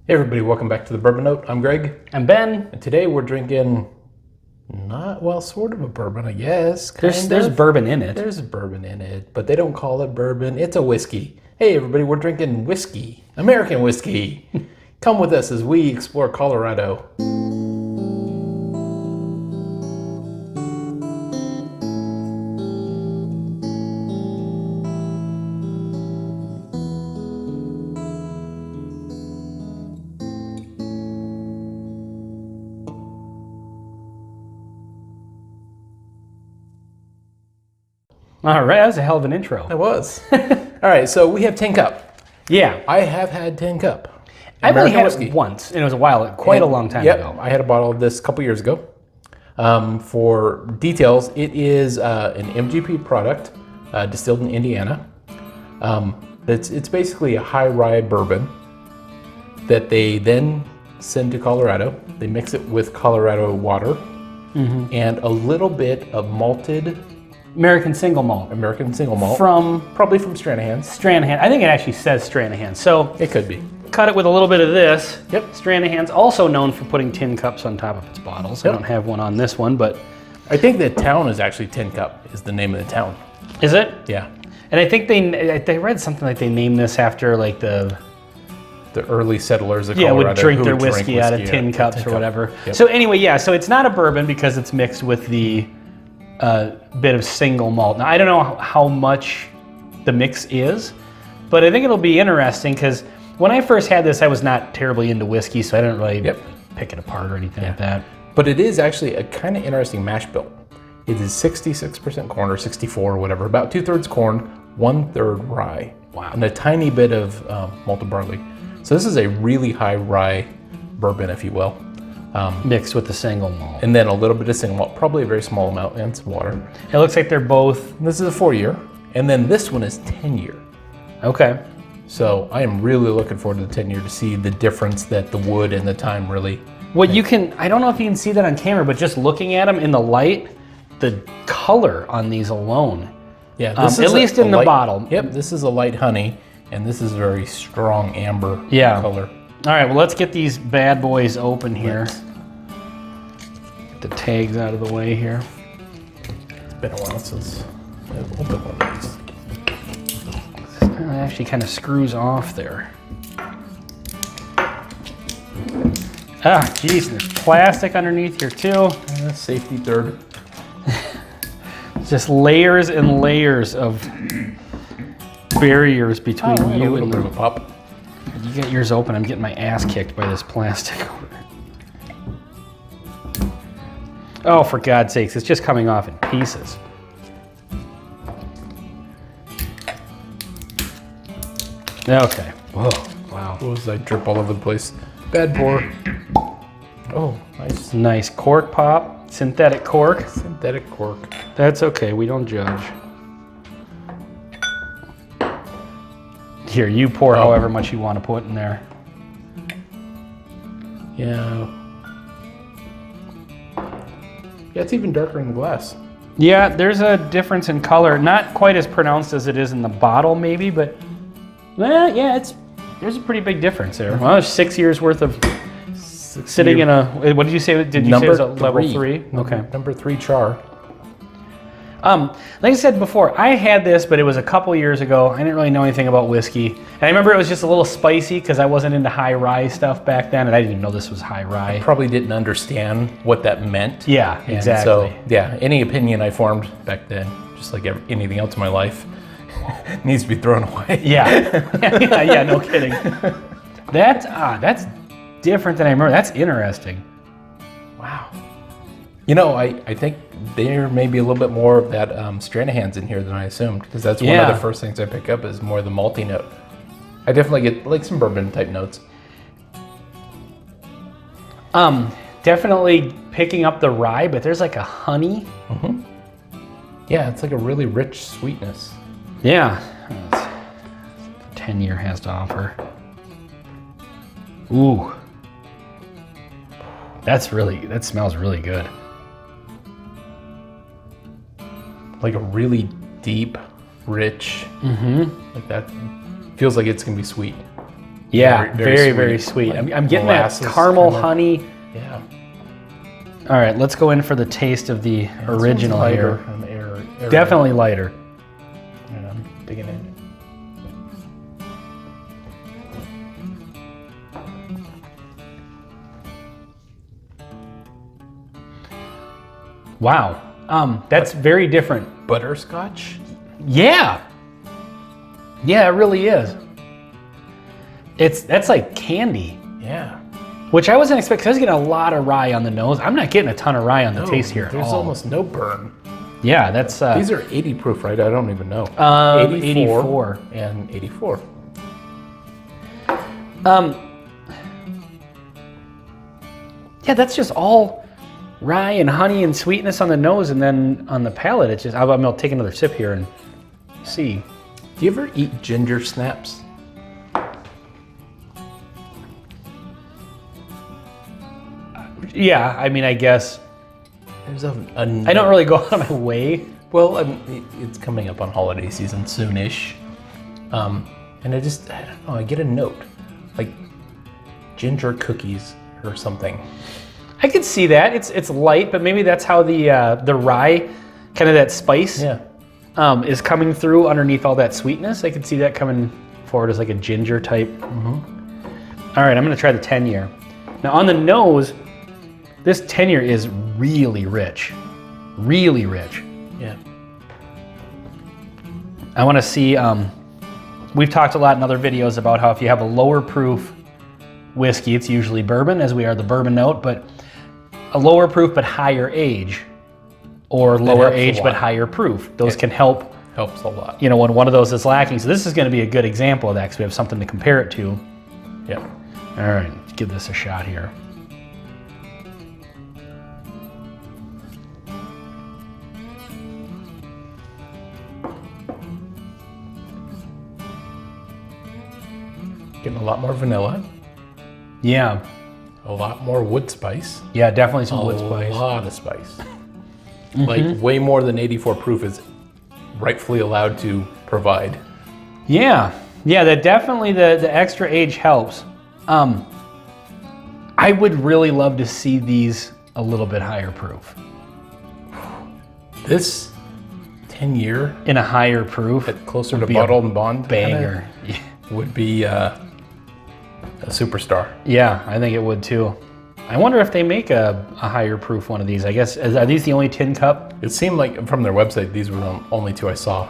Hey everybody, welcome back to the Bourbon Note. I'm Greg. I'm Ben. And today we're drinking sort of a bourbon, I guess. There's bourbon in it. There's bourbon in it, but they don't call it bourbon. It's a whiskey. Hey everybody, we're drinking whiskey, American whiskey. Come with us as we explore Colorado. All right, that was a hell of an intro. It was. All right, so we have Tin Cup. Yeah. I have had Tin Cup. I've only had it once, and it was a long time ago. I had a bottle of this a couple years ago. For details, it is an MGP product, distilled in Indiana. It's basically a high rye bourbon that they then send to Colorado. They mix it with Colorado water and a little bit of malted American single malt. Probably from Stranahan's. Stranahan. I think it actually says Stranahan. So it could be. Cut it with a little bit of this. Yep. Stranahan's also known for putting tin cups on top of its bottles. Yep. I don't have one on this one, but I think the town is actually Tin Cup is the name of the town. Is it? Yeah. And I think they read something like they named this after like the early settlers of Colorado. Would drink their whiskey out of tin cups or whatever. Yep. So anyway, yeah, so it's not a bourbon because it's mixed with the bit of single malt. Now, I don't know how much the mix is, but I think it'll be interesting because when I first had this, I was not terribly into whiskey, so I didn't really pick it apart or anything like that. But it is actually a kind of interesting mash bill. It is 66% corn or 64 or whatever, about 2/3 corn, 1/3 rye. Wow. And a tiny bit of malted barley. So this is a really high rye bourbon, if you will. Mixed with the single malt. And then a little bit of single malt, probably a very small amount, and some water. It looks like they're both... This is a 4-year, and then this one is 10-year. Okay. So I am really looking forward to the 10-year to see the difference that the wood and the time really... You can, I don't know if you can see that on camera, but just looking at them in the light, the color on these alone. Yeah, this is at least in the bottle. Yep, this is a light honey, and this is a very strong amber color. All right, well, let's get these bad boys open here. Get the tags out of the way here. It's been a while since I've opened one of these. It actually kind of screws off there. Ah, geez, there's plastic underneath here too. Safety third. Just layers and layers of barriers between you and a little bit of a pop. You get yours open, I'm getting my ass kicked by this plastic. Oh, for God's sakes, it's just coming off in pieces. Okay. Whoa, wow. What was I drip all over the place? Bad pour. Oh, nice. Nice cork pop, synthetic cork. Synthetic cork. That's okay, we don't judge. Here, you pour however much you want to put in there. Yeah. Yeah, it's even darker in the glass. Yeah, there's a difference in color. Not quite as pronounced as it is in the bottle, maybe, but yeah, there's a pretty big difference there. Well, it's 6 years worth of sitting in a. What did you say? Did you say it was a level 3? Okay. Number 3 char. Like I said before, I had this, but it was a couple years ago. I didn't really know anything about whiskey. And I remember it was just a little spicy because I wasn't into high rye stuff back then, and I didn't even know this was high rye. I probably didn't understand what that meant. Yeah, and exactly. So, yeah, any opinion I formed back then, just like anything else in my life, needs to be thrown away. Yeah, no kidding. That's different than I remember. That's interesting. Wow. You know, I think there may be a little bit more of that Stranahan's in here than I assumed, because that's one of the first things I pick up is more of the malty note. I definitely get like some bourbon type notes. Definitely picking up the rye, but there's like a honey. Mm-hmm. Yeah, it's like a really rich sweetness. Yeah. 10-year has to offer. Ooh. That smells really good. Like a really deep, rich, like that. Feels like it's gonna be sweet. Yeah, very sweet. Like I'm getting that caramel honey. Yeah. All right, let's go in for the taste of the original here. Definitely lighter. And I'm digging in. Wow. That's very different. Butterscotch? Yeah. Yeah, it really is. That's like candy. Yeah. Which I wasn't expecting. I was getting a lot of rye on the nose. I'm not getting a ton of rye on the taste here at all. There's almost no burn. Yeah, that's... These are 80 proof, right? I don't even know. 84. And 84. Yeah, that's just all rye and honey and sweetness on the nose, and then on the palate, it's just... I'll take another sip here and see. Do you ever eat ginger snaps? Yeah, I mean, I guess. There's I don't really go out of my way. Well, it's coming up on holiday season soonish. And I don't know, I get a note. Like ginger cookies or something. I could see that. It's light, but maybe that's how the rye, kind of that spice, is coming through underneath all that sweetness. I could see that coming forward as like a ginger type. Mm-hmm. All right, I'm gonna try the 10-year. Now on the nose, this 10-year is really rich. Really rich. Yeah. I wanna see, we've talked a lot in other videos about how if you have a lower proof whiskey, it's usually bourbon, as we are the Bourbon Note, but a lower proof but higher age, or lower age but higher proof. Those can help. Helps a lot. You know, when one of those is lacking. So this is gonna be a good example of that because we have something to compare it to. Yeah. All right, let's give this a shot here. Getting a lot more vanilla. Yeah. A lot more wood spice. Yeah, definitely some wood spice. A lot of spice. Like way more than 84 proof is rightfully allowed to provide. Yeah, yeah, that definitely the extra age helps. I would really love to see these a little bit higher proof. This 10-year in a higher proof, closer to bottled and bond banger, would be a superstar. Yeah, I think it would too. I wonder if they make a higher proof one of these. I guess, are these the only tin cup? It seemed like from their website, these were the only two I saw.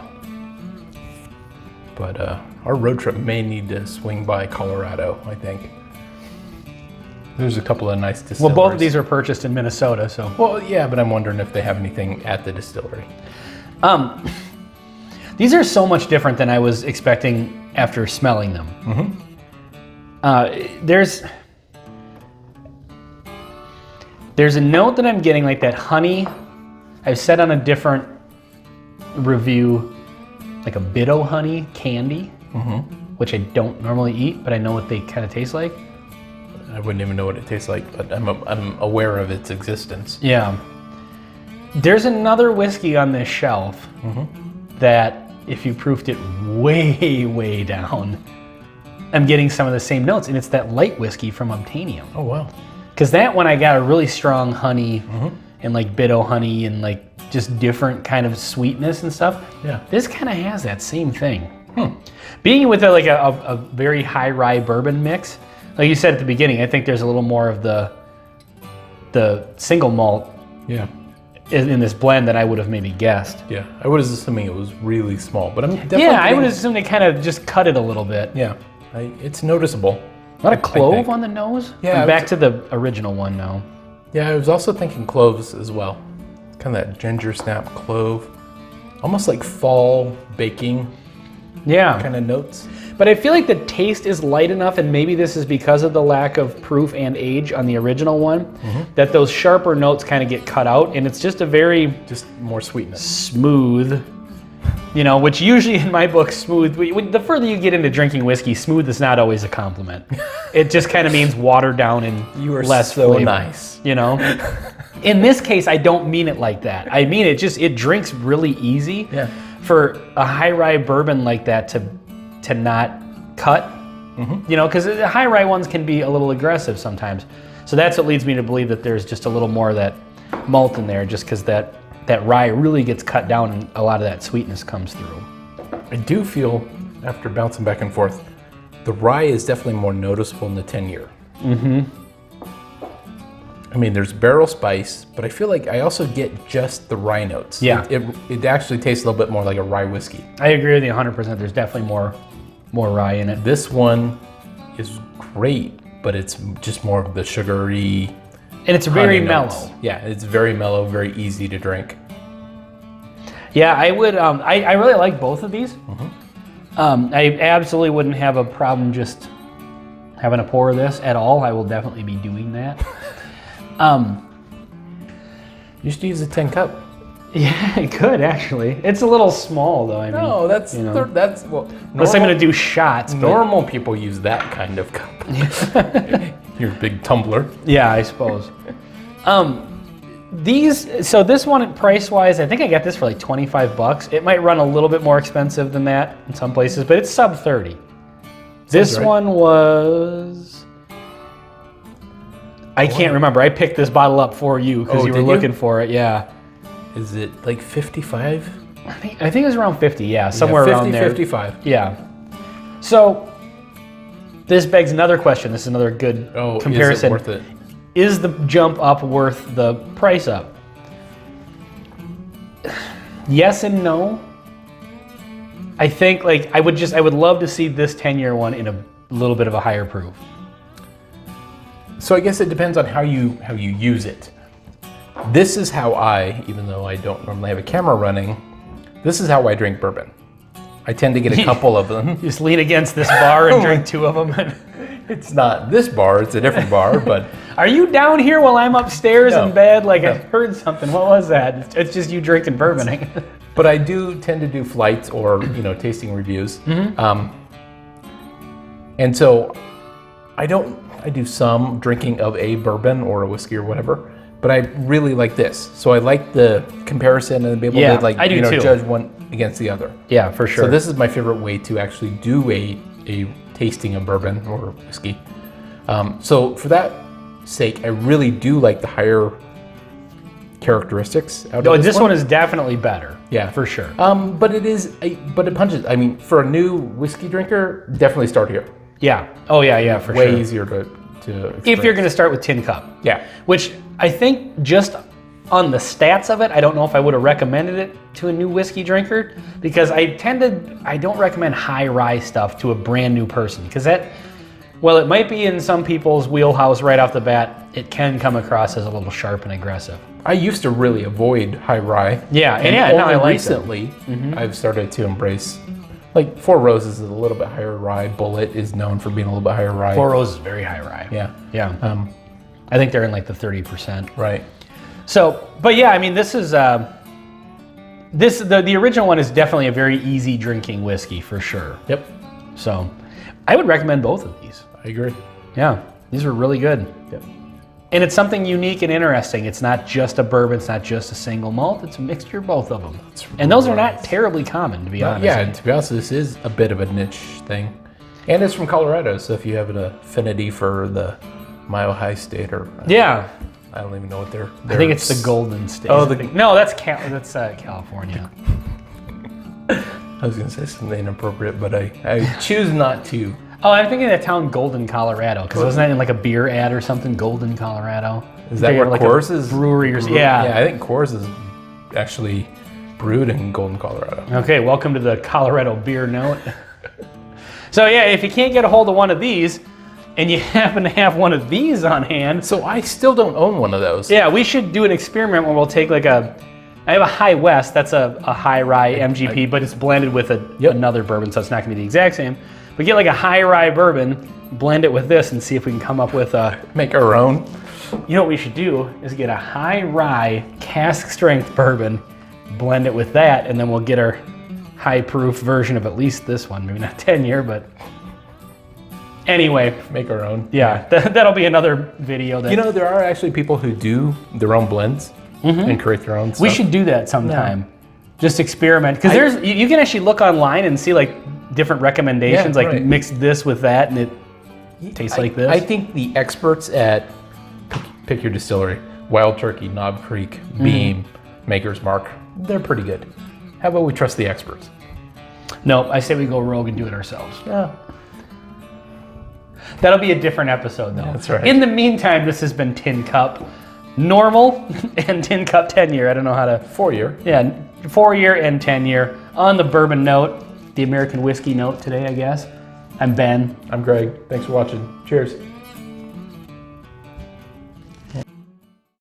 But our road trip may need to swing by Colorado, I think. There's a couple of nice distilleries. Well, both of these are purchased in Minnesota, so. Well, yeah, but I'm wondering if they have anything at the distillery. These are so much different than I was expecting after smelling them. Mm-hmm. There's a note that I'm getting like that honey. I've said on a different review, like a Bido honey candy, which I don't normally eat, but I know what they kind of taste like. I wouldn't even know what it tastes like, but I'm aware of its existence. Yeah. There's another whiskey on this shelf that if you proofed it way, way down, I'm getting some of the same notes, and it's that light whiskey from Obtainium. Oh, wow. Because that one I got a really strong honey and like Bido honey and like just different kind of sweetness and stuff. Yeah. This kind of has that same thing. Being with a very high rye bourbon mix, like you said at the beginning, I think there's a little more of the single malt in this blend than I would have maybe guessed. Yeah, I was assuming it was really small, but I'm definitely I would assume they kind of just cut it a little bit. Yeah, it's noticeable. A lot of clove on the nose? Yeah. Back to the original one now. Yeah, I was also thinking cloves as well. Kind of that ginger snap clove. Almost like fall baking kind of notes. But I feel like the taste is light enough, and maybe this is because of the lack of proof and age on the original one, that those sharper notes kind of get cut out, and it's just a very... Just more sweetness. Smooth. You know, which usually in my book, smooth, the further you get into drinking whiskey, smooth is not always a compliment. It just kind of means watered down and less so flavor, nice. You know? In this case, I don't mean it like that. I mean, it drinks really easy. Yeah. For a high rye bourbon like that to not cut You know, because the high rye ones can be a little aggressive sometimes. So that's what leads me to believe that there's just a little more of that malt in there, just because that rye really gets cut down and a lot of that sweetness comes through. I do feel, after bouncing back and forth, the rye is definitely more noticeable in the 10-year. I mean, there's barrel spice, but I feel like I also get just the rye notes. Yeah. It actually tastes a little bit more like a rye whiskey. I agree with you 100%. There's definitely more rye in it. This one is great, but it's just more of the sugary. And it's very mellow. Notes. Yeah, it's very mellow, very easy to drink. Yeah, I would. I really like both of these. I absolutely wouldn't have a problem just having a pour of this at all. I will definitely be doing that. You should use a 10 cup. Yeah, it could actually. It's a little small though. I mean, No, that's you know. that's well. Unless I'm going to do shots. But Normal people use that kind of cup. Your big tumbler. yeah, I suppose. So this one, price-wise, I think I got this for like $25. It might run a little bit more expensive than that in some places, but it's sub 30. This right. one was... I can't remember. I picked this bottle up for you because you were looking for it. Yeah. Is it like 55? I think it was around 50. Yeah, somewhere 50, around there. 55. Yeah. So this begs another question. This is another good comparison. Is it worth it? Is the jump up worth the price up? Yes and no. I think like I would love to see this 10-year one in a little bit of a higher proof. So I guess it depends on how you use it. This is how I, even though I don't normally have a camera running, this is how I drink bourbon. I tend to get a couple of them. You just lean against this bar and drink two of them. It's not this bar, it's a different bar, but... Are you down here while I'm upstairs in bed? Like I heard something. What was that? It's just you drinking bourbon. But I do tend to do flights or, tasting reviews. And so I do some drinking of a bourbon or a whiskey or whatever, but I really like this. So I like the comparison and be able to judge one against the other. Yeah, for sure. So this is my favorite way to actually do a tasting of bourbon or whiskey. So for that sake, I really do like the higher characteristics out of this one is definitely better. Yeah, for sure. But it punches. I mean, for a new whiskey drinker, definitely start here. Yeah. Oh yeah, for sure. Way easier to experience. If you're going to start with tin cup. Yeah. Which I think just on the stats of it, I don't know if I would have recommended it to a new whiskey drinker because I don't recommend high rye stuff to a brand new person because while it might be in some people's wheelhouse right off the bat, it can come across as a little sharp and aggressive. I used to really avoid high rye. Yeah, Recently, I've started to embrace, like Four Roses is a little bit higher rye. Bullet is known for being a little bit higher rye. Four Roses is very high rye. Yeah. I think they're in like the 30%. Right. So, but yeah, I mean, this is the original one is definitely a very easy drinking whiskey for sure. Yep. So, I would recommend both of these. I agree. Yeah, these are really good. Yep. And it's something unique and interesting. It's not just a bourbon. It's not just a single malt. It's a mixture of both of them. And those are not terribly common, to be honest. Yeah, to be honest, this is a bit of a niche thing. And it's from Colorado, so if you have an affinity for the Mile High State or... Yeah. I don't even know what they're... I think it's the Golden State. Oh, no, that's California. I was going to say something inappropriate, but I choose not to. Oh, I'm thinking of the town Golden, Colorado, because wasn't that in like a beer ad or something? Golden, Colorado. Is that where like Coors is? Brewery or yeah. Yeah, I think Coors is actually brewed in Golden, Colorado. Okay, welcome to the Colorado Beer Note. So yeah, if you can't get a hold of one of these, and you happen to have one of these on hand. So I still don't own one of those. Yeah, we should do an experiment where we'll take like I have a High West, that's a high rye MGP, but it's blended with another bourbon, so it's not gonna be the exact same. We get like a high rye bourbon, blend it with this, and see if we can come up with make our own. You know what we should do is get a high rye cask strength bourbon, blend it with that, and then we'll get our high proof version of at least this one. Maybe not 10-year, but anyway. Make our own. Yeah, that'll be another video. There are actually people who do their own blends and create their own stuff. We should do that sometime. just experiment. Because you can actually look online and see like different recommendations, like mix this with that and it tastes like this. I think the experts at pick your distillery, Wild Turkey, Knob Creek, Beam, Maker's Mark, they're pretty good. How about we trust the experts? No, I say we go rogue and do it ourselves. Yeah. That'll be a different episode though. That's right. In the meantime, this has been Tin Cup Normal and Tin Cup 10 year. I don't know how to... 4-year. Yeah, 4-year and 10-year on the Bourbon Note, the American Whiskey Note today, I guess. I'm Ben. I'm Greg. Thanks for watching. Cheers.